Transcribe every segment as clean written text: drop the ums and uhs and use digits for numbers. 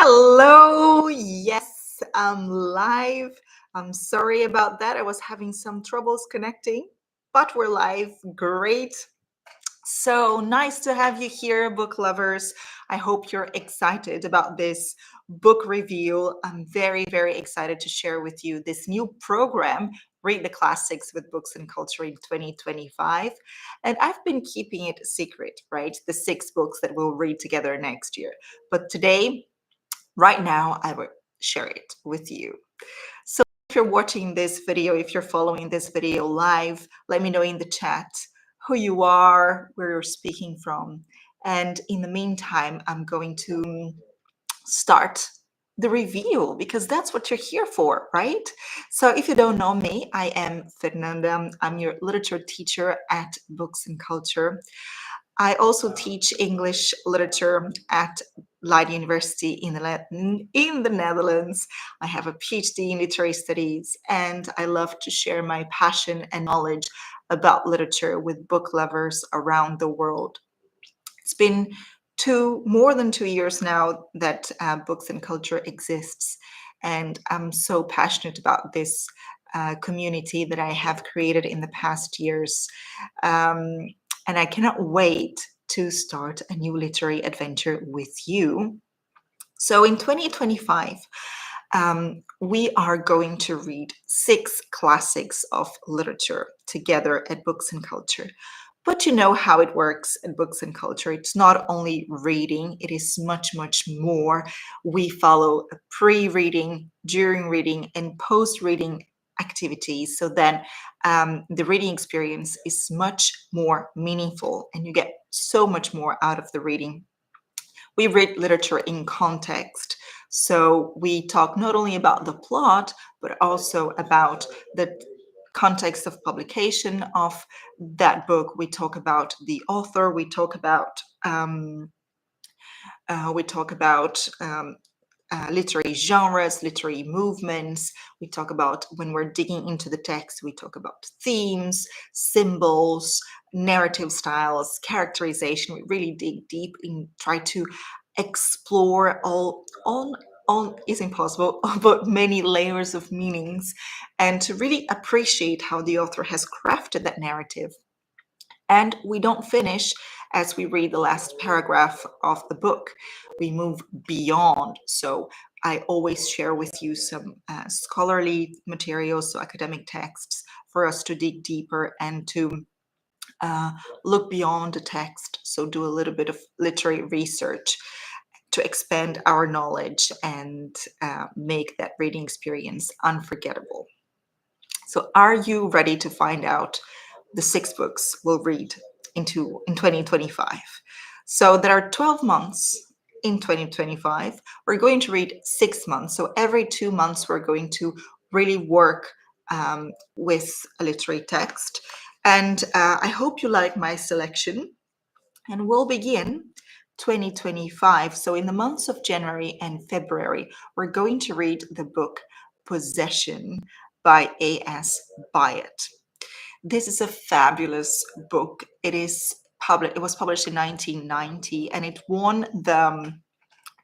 Hello, yes, I'm live. I'm sorry about that. I was having some troubles connecting, but we're live. Great. So nice to have you here, book lovers. I hope you're excited about this book review. I'm very, very excited to share with you this new program, Read the Classics with Books and Culture in 2025. And I've been keeping it secret, right? The 6 books that we'll read together next year. But today, right now, I will share it with you. So if you're watching this video, if you're following this video live, let me know in the chat who you are, where you're speaking from. And in the meantime, I'm going to start the review because that's what you're here for, right? So if you don't know me, I am Fernanda. I'm your literature teacher at Books and Culture. I also teach English literature at Leiden University in the Netherlands. I have a PhD in literary studies, and I love to share my passion and knowledge about literature with book lovers around the world. It's been more than 2 years now that Books and Culture exists, and I'm so passionate about this community that I have created in the past years. And I cannot wait to start a new literary adventure with you. So in 2025, we are going to read 6 classics of literature together at Books and Culture. But you know how it works at Books and Culture. It's not only reading, it is much, much more. We follow a pre-reading, during reading, and post-reading activities. So then the reading experience is much more meaningful and you get so much more out of the reading. We read literature in context. So we talk not only about the plot, but also about the context of publication of that book. We talk about the author. We talk about literary genres, literary movements. We talk about, when we're digging into the text, we talk about themes, symbols, narrative styles, characterization. We really dig deep and try to explore all is impossible, but many layers of meanings, and to really appreciate how the author has crafted that narrative. And we don't finish as we read the last paragraph of the book. We move beyond. So I always share with you some scholarly materials, so academic texts, for us to dig deeper and to look beyond the text. So do a little bit of literary research to expand our knowledge and make that reading experience unforgettable. So are you ready to find out the 6 books we'll read in 2025? So there are 12 months in 2025. We're going to read 6 months. So every 2 months, we're going to really work with a literary text. And I hope you like my selection. And we'll begin 2025. So in the months of January and February, we're going to read the book Possession by A.S. Byatt. This is a fabulous book. It was published in 1990 and it won the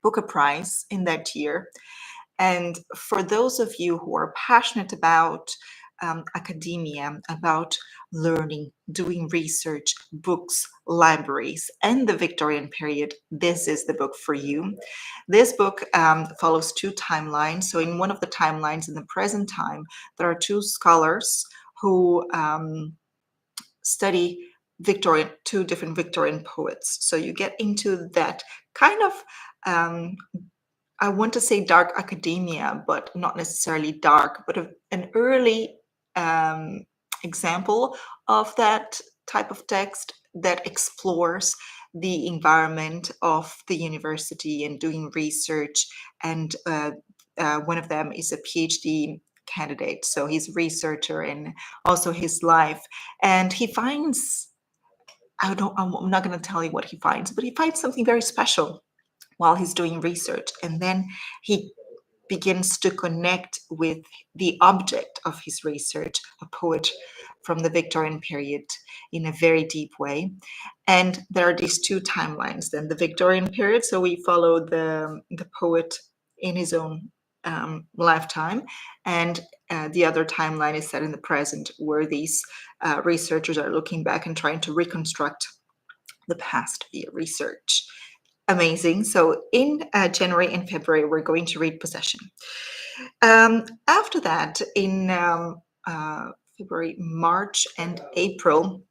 Booker Prize in that year. And for those of you who are passionate about academia, about learning, doing research, books, libraries, and the Victorian period, this is the book for you. This book follows 2 timelines. So in one of the timelines, in the present time, there are 2 scholars who study 2 different Victorian poets. So you get into that kind of I want to say dark academia, but not necessarily dark, but an early example of that type of text that explores the environment of the university and doing research. And one of them is a PhD candidate. So he's a researcher and also his life. And he finds, I'm not going to tell you what he finds, but he finds something very special while he's doing research. And then he begins to connect with the object of his research, a poet from the Victorian period, in a very deep way. And there are these 2 timelines, then the Victorian period. So we follow the poet in his own lifetime, and the other timeline is set in the present, where these researchers are looking back and trying to reconstruct the past via research. Amazing. So in January and February, we're going to read Possession. After that, in February, March, and April,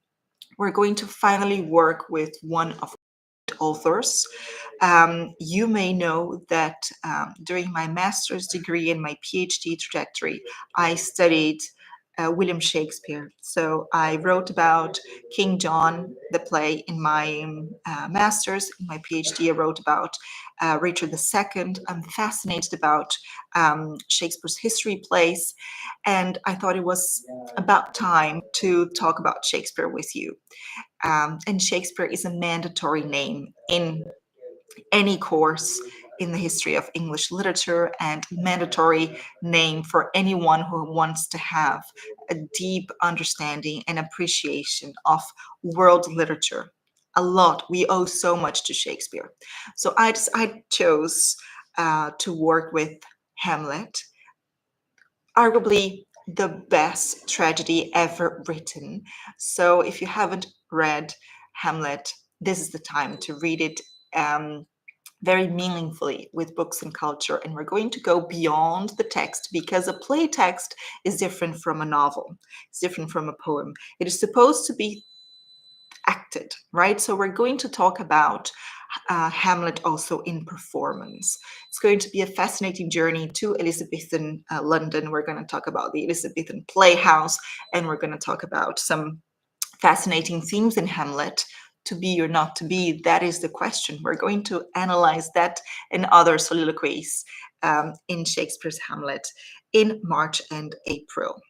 we're going to finally work with one of authors. You may know that during my master's degree and my PhD trajectory, I studied William Shakespeare. So I wrote about King John, the play, in my master's. In my PhD, I wrote about Richard II. I'm fascinated about Shakespeare's history plays, and I thought it was about time to talk about Shakespeare with you. And Shakespeare is a mandatory name in any course in the history of English literature, and mandatory name for anyone who wants to have a deep understanding and appreciation of world literature. A lot. We owe so much to Shakespeare. So I chose to work with Hamlet, arguably the best tragedy ever written. So if you haven't read Hamlet, this is the time to read it very meaningfully with books and culture. And we're going to go beyond the text, because a play text is different from a novel, it's different from a poem. It is supposed to be acted, right? So we're going to talk about Hamlet also in performance. It's going to be a fascinating journey to Elizabethan London. We're going to talk about the Elizabethan playhouse, and we're going to talk about some fascinating themes in Hamlet. To be or not to be, that is the question. We're going to analyze that and other soliloquies in Shakespeare's Hamlet in March and April.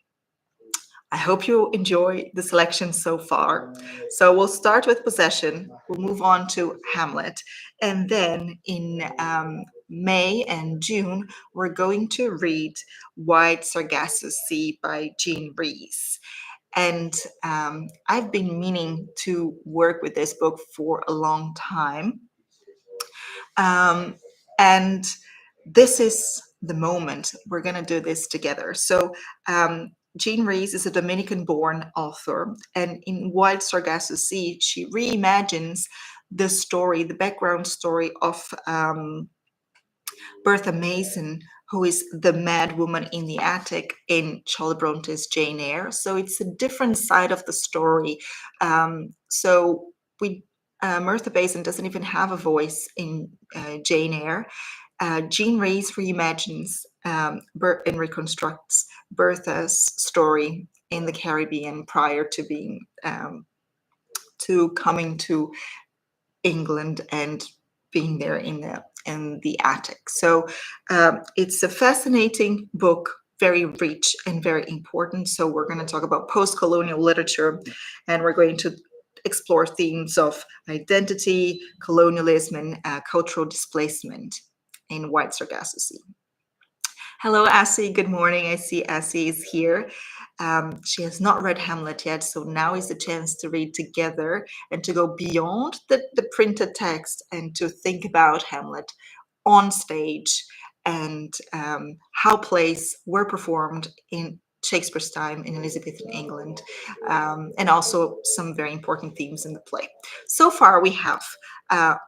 I hope you enjoy the selection so far. So we'll start with Possession, we'll move on to Hamlet, and then in May and June, we're going to read Wide Sargasso Sea by Jean Rhys. And I've been meaning to work with this book for a long time. And this is the moment we're going to do this together. So, Jean Rhys is a Dominican born author, and in Wild Sargasso Sea, she reimagines the story, the background story of Bertha Mason, who is the mad woman in the attic in Charlotte Bronte's Jane Eyre. So it's a different side of the story. So we Bertha Mason doesn't even have a voice in Jane Eyre. Jean Rhys reimagines and reconstructs Bertha's story in the Caribbean prior to being to coming to England and being there in the attic. So it's a fascinating book, very rich and very important. So we're going to talk about post-colonial literature, and we're going to explore themes of identity, colonialism, and cultural displacement in White Sargasso Sea. Hello, Assi. Good morning. I see Assi is here. She has not read Hamlet yet, so now is the chance to read together and to go beyond the printed text and to think about Hamlet on stage, and how plays were performed in Shakespeare's time in Elizabethan England, and also some very important themes in the play. So far, we have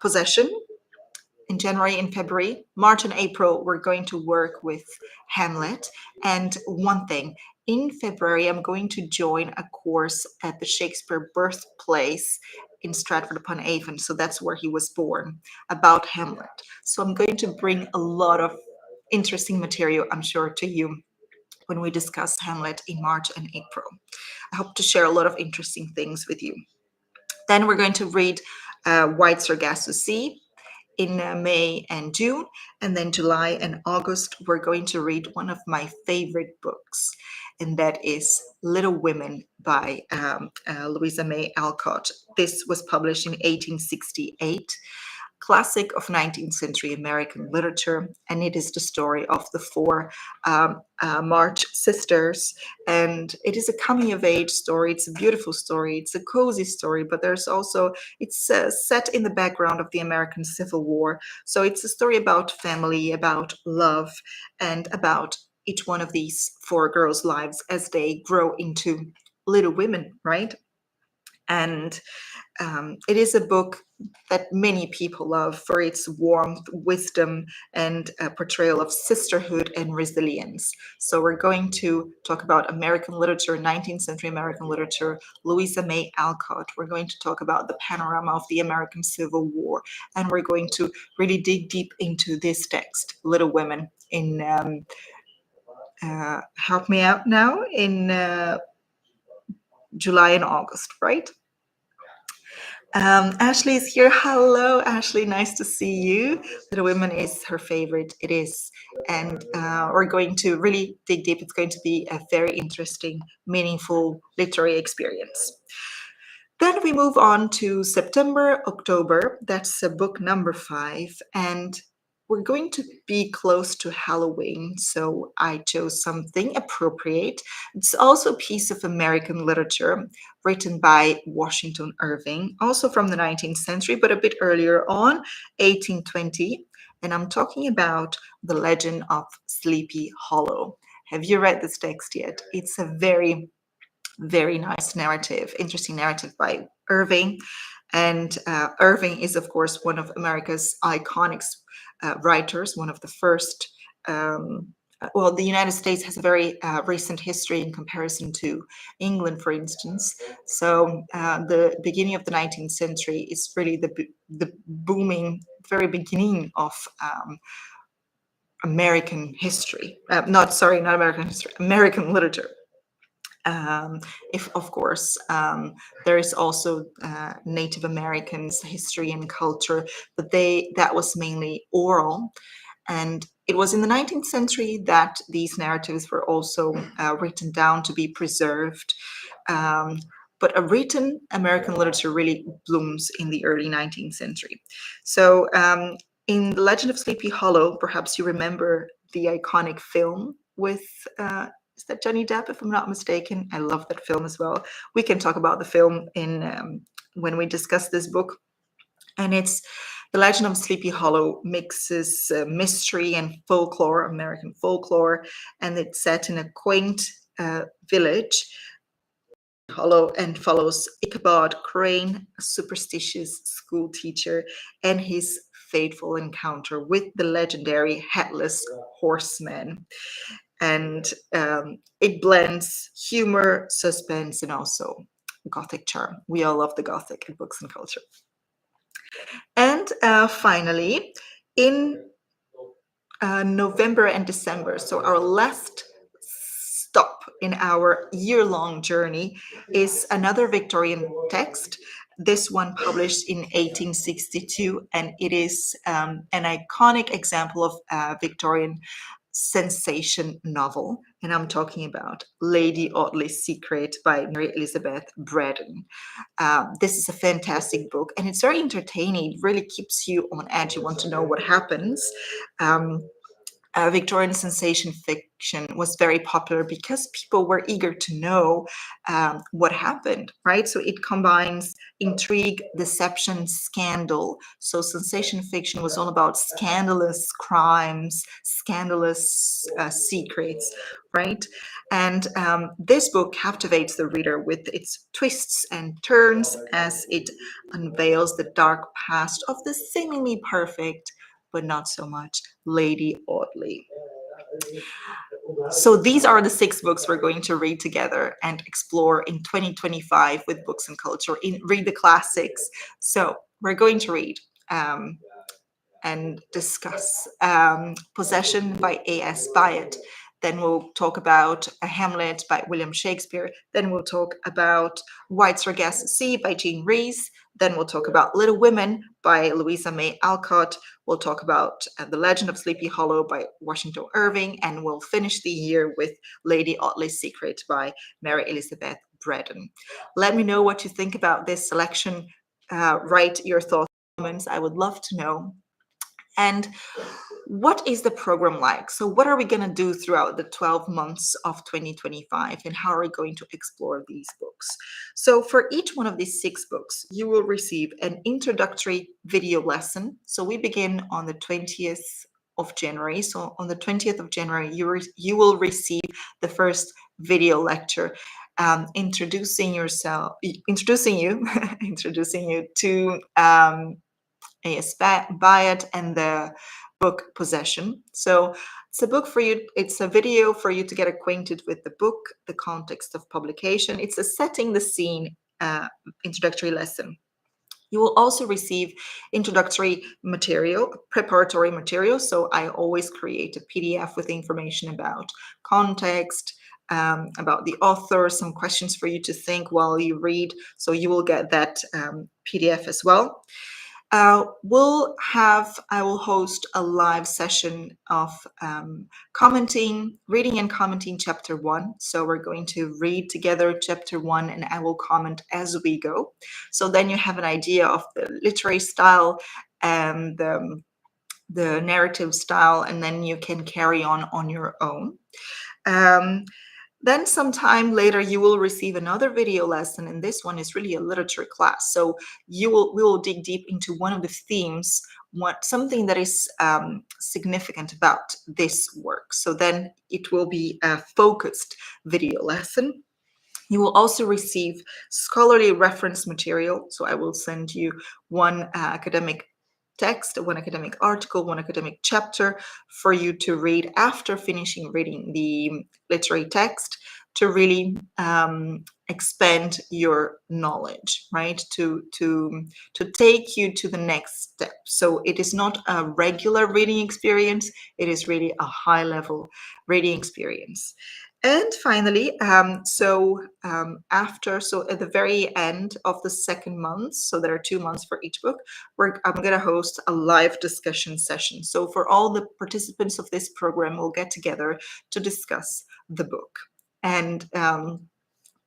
possession. In January and February, March and April, we're going to work with Hamlet. And one thing, in February, I'm going to join a course at the Shakespeare birthplace in Stratford upon Avon. So that's where he was born, about Hamlet. So I'm going to bring a lot of interesting material, I'm sure, to you when we discuss Hamlet in March and April. I hope to share a lot of interesting things with you. Then we're going to read White Sargasso Sea in May and June, and then July and August, we're going to read one of my favorite books, and that is Little Women by Louisa May Alcott. This was published in 1868. classic of 19th century American literature, and it is the story of the four March sisters. And it is a coming of age story. It's a beautiful story. It's a cozy story, but there's also, it's set in the background of the American Civil War. So it's a story about family, about love, and about each one of these four girls' lives as they grow into little women, right? And it is a book that many people love for its warmth, wisdom, and portrayal of sisterhood and resilience. So we're going to talk about American literature, 19th century American literature, Louisa May Alcott. We're going to talk about the panorama of the American Civil War, and we're going to really dig deep into this text, Little Women, in help me out now, in July and August, right? Ashley is here. Hello, Ashley. Nice to see you. Little Women is her favorite. It is. And we're going to really dig deep. It's going to be a very interesting, meaningful literary experience. Then we move on to September, October. That's book number 5. And we're going to be close to Halloween, so I chose something appropriate. It's also a piece of American literature written by Washington Irving, also from the 19th century, but a bit earlier on, 1820. And I'm talking about The Legend of Sleepy Hollow. Have you read this text yet? It's a very nice narrative, interesting narrative by Irving. And Irving is, of course, one of America's iconic writers, one of the first. Well, the United States has a very recent history in comparison to England, for instance. So the beginning of the 19th century is really the booming, very beginning of American history. Not American history, American literature. If of course there is also Native Americans history and culture, but that was mainly oral, and it was in the 19th century that these narratives were also written down to be preserved. But a written American literature really blooms in the early 19th century. So in The Legend of Sleepy Hollow, perhaps you remember the iconic film with is that Johnny Depp, if I'm not mistaken? I love that film as well. We can talk about the film in when we discuss this book. And it's The Legend of Sleepy Hollow mixes mystery and folklore, American folklore, and it's set in a quaint village, Hollow, and follows Ichabod Crane, a superstitious school teacher, and his fateful encounter with the legendary Headless Horseman. And it blends humor, suspense, and also Gothic charm. We all love the Gothic in books and culture. And finally, in November and December, so our last stop in our year-long journey is another Victorian text. This one published in 1862, and it is an iconic example of Victorian sensation novel, and I'm talking about Lady Audley's Secret by Mary Elizabeth Braddon. This is a fantastic book, and it's very entertaining. It really keeps you on edge. You want to know what happens. Victorian sensation fiction was very popular because people were eager to know what happened, right? So it combines intrigue, deception, scandal. So sensation fiction was all about scandalous crimes, scandalous secrets, right? And this book captivates the reader with its twists and turns as it unveils the dark past of the seemingly perfect but not so much Lady Audley. So these are the 6 books we're going to read together and explore in 2025 with Books and Culture. Read the classics. So we're going to read and discuss Possession by A.S. Byatt. Then we'll talk about A Hamlet by William Shakespeare. Then we'll talk about White Sargasso Sea by Jean Rhys. Then we'll talk about Little Women by Louisa May Alcott. We'll talk about The Legend of Sleepy Hollow by Washington Irving. And we'll finish the year with Lady Audley's Secret by Mary Elizabeth Braddon. Let me know what you think about this selection. Write your thoughts comments. I would love to know. And what is the program like? So what are we going to do throughout the 12 months of 2025, and how are we going to explore these books? So for each one of these 6 books, you will receive an introductory video lesson. So we begin on the 20th of January. So on the 20th of January, you will receive the first video lecture, introducing you introducing you to A.S. Byatt and the book Possession. So it's a book for you, it's a video for you to get acquainted with the book, the context of publication. It's a setting the scene introductory lesson. You will also receive introductory material, preparatory material. So I always create a PDF with information about context, about the author, some questions for you to think while you read. So you will get that PDF as well. I will host a live session of reading and commenting chapter 1. So we're going to read together chapter 1, and I will comment as we go. So then you have an idea of the literary style and the narrative style, and then you can carry on your own. Then sometime later, you will receive another video lesson, and this one is really a literature class. So we will dig deep into one of the themes, something that is significant about this work. So then it will be a focused video lesson. You will also receive scholarly reference material. So I will send you one academic text, one academic article, one academic chapter for you to read after finishing reading the literary text, to really expand your knowledge, right? To take you to the next step. So it is not a regular reading experience, it is really a high level reading experience. And finally, at the very end of the second month, so there are 2 months for each book, I'm going to host a live discussion session. So for all the participants of this program, we'll get together to discuss the book. And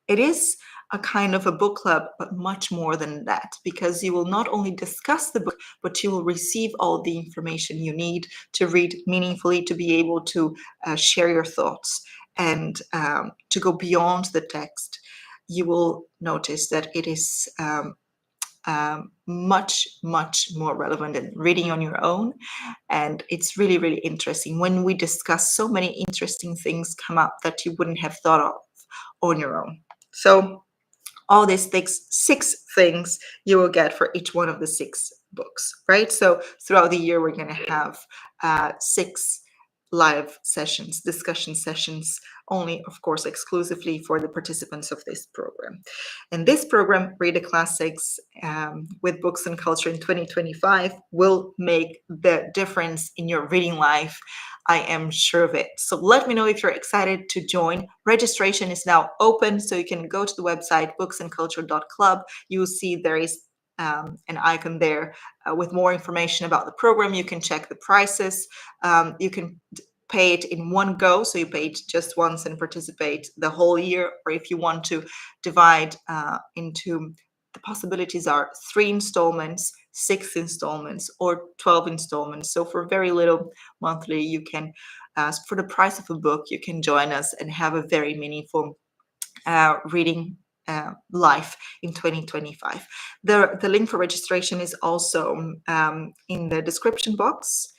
it is a kind of a book club, but much more than that, because you will not only discuss the book, but you will receive all the information you need to read meaningfully, to be able to share your thoughts and to go beyond the text. You will notice that it is much, much more relevant than reading on your own. And it's really, really interesting. When we discuss, so many interesting things come up that you wouldn't have thought of on your own. So all these 6 things you will get for each one of the 6 books, right? So throughout the year, we're going to have 6 live sessions, discussion sessions, only, of course, exclusively for the participants of this program. And this program, Read the Classics with Books and Culture in 2025, will make the difference in your reading life. I am sure of it. So let me know if you're excited to join. Registration is now open, so you can go to the website booksandculture.club. You will see there is an icon there with more information about the program. You can check the prices. You can pay it in one go, so you pay it just once and participate the whole year. Or if you want to divide into, the possibilities are 3 installments, 6 installments, or 12 installments. So for very little monthly, you can, for the price of a book, you can join us and have a very meaningful reading life in 2025. The link for registration is also in the description box.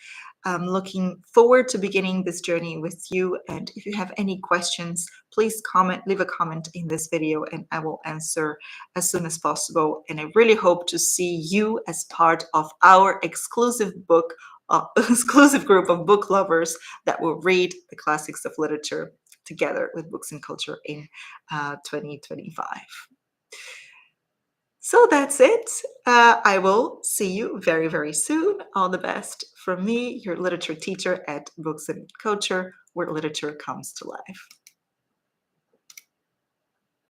I'm looking forward to beginning this journey with you. And if you have any questions, please leave a comment in this video, and I will answer as soon as possible. And I really hope to see you as part of our exclusive group of book lovers that will read the classics of literature together with Books and Culture in 2025. So that's it. I will see you very, very soon. All the best from me, your literature teacher at Books and Culture, where literature comes to life.